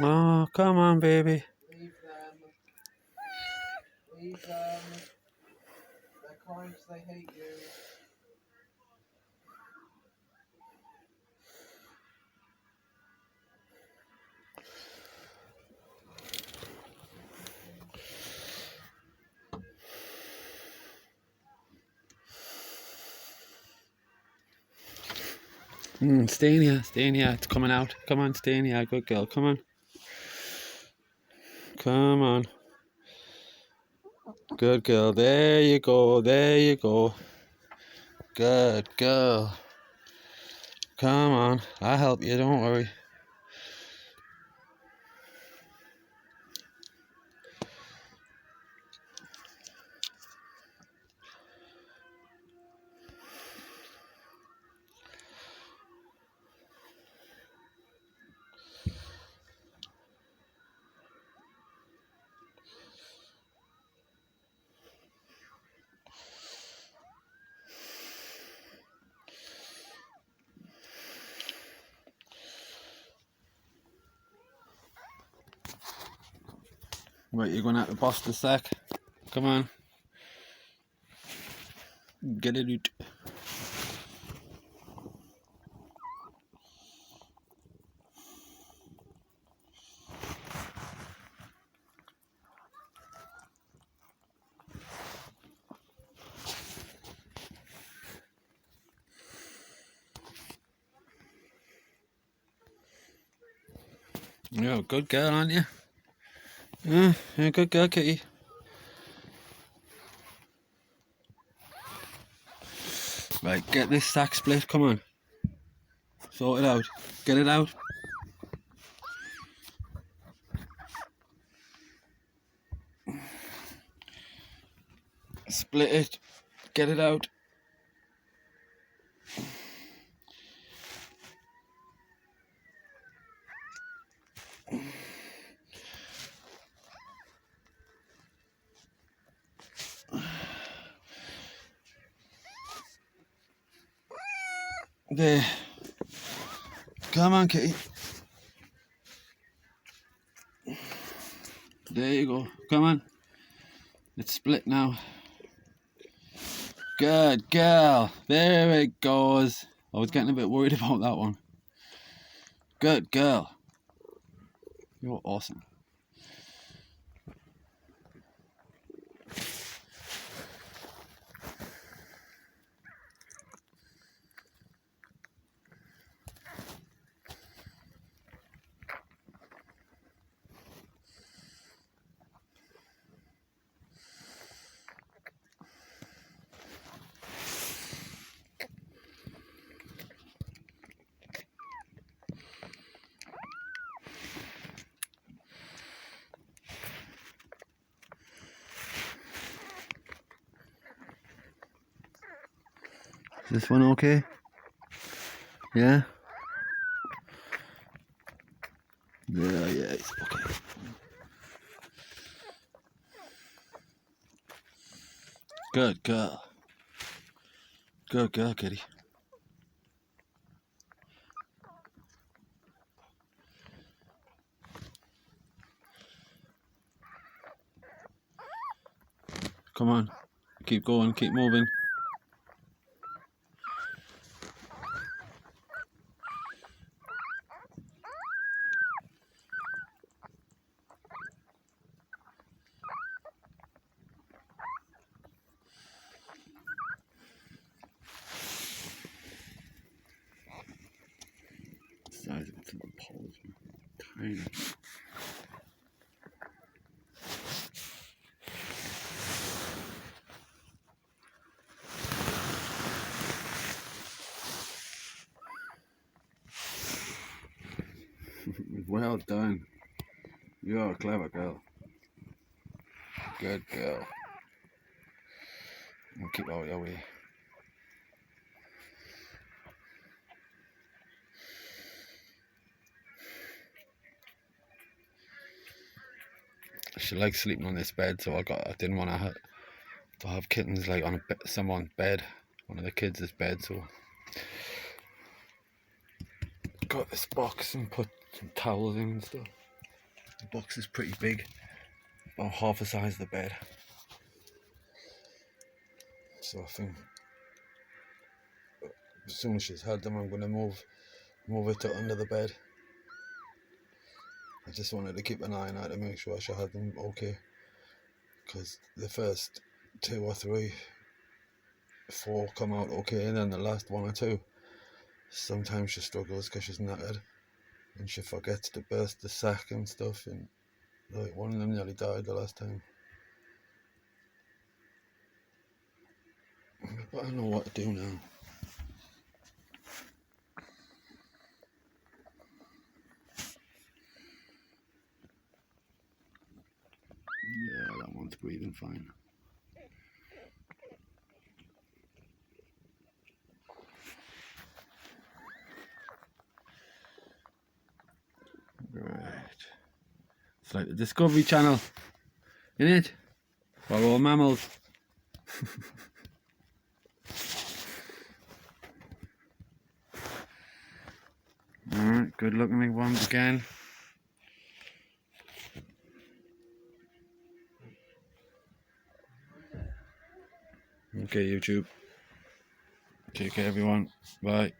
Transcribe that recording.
Oh, come on, baby. Leave them. Leave them. They're crying because they hate you. Stay in here, stay in here. It's coming out. Come on, stay in here. Good girl. Come on. Come on. Good girl. There you go. There you go. Good girl. Come on. I'll help you. Don't worry. Right, you're going to have to boss the sack. Come on. Get it out. You're a good girl, aren't you? Yeah, you're a good girl, kitty. Right, get this sack split. Come on. Sort it out. Get it out. Split it. Get it out. There. Come on, kitty. There you go. Come on. It's split now. Good girl. There it goes. I was getting a bit worried about that one. Good girl. You're awesome. Is this one okay? Yeah? Yeah, it's okay. Good girl. Good girl, kitty. Come on. Keep going, keep moving. The size of its little paws are tiny. Well done. You're a clever girl. Good girl. I'll keep out your way. She likes sleeping on this bed, so I didn't want to have kittens like on someone's bed, one of the kids' bed, so got this box and put some towels in and stuff. The box is pretty big, about half the size of the bed. So I think as soon as she's had them, I'm going to move it to under the bed. I just wanted to keep an eye on her to make sure she had them okay, because the first 2 or 3, 4 come out okay, and then the last 1 or 2, sometimes she struggles because she's knackered and she forgets to burst the sack and stuff, and like one of them nearly died the last time. But I know what to do now. Yeah, that one's breathing fine. Right. It's like the Discovery Channel, isn't it? For all mammals. Alright, good looking big ones again. Okay, YouTube. Take care, everyone. Bye.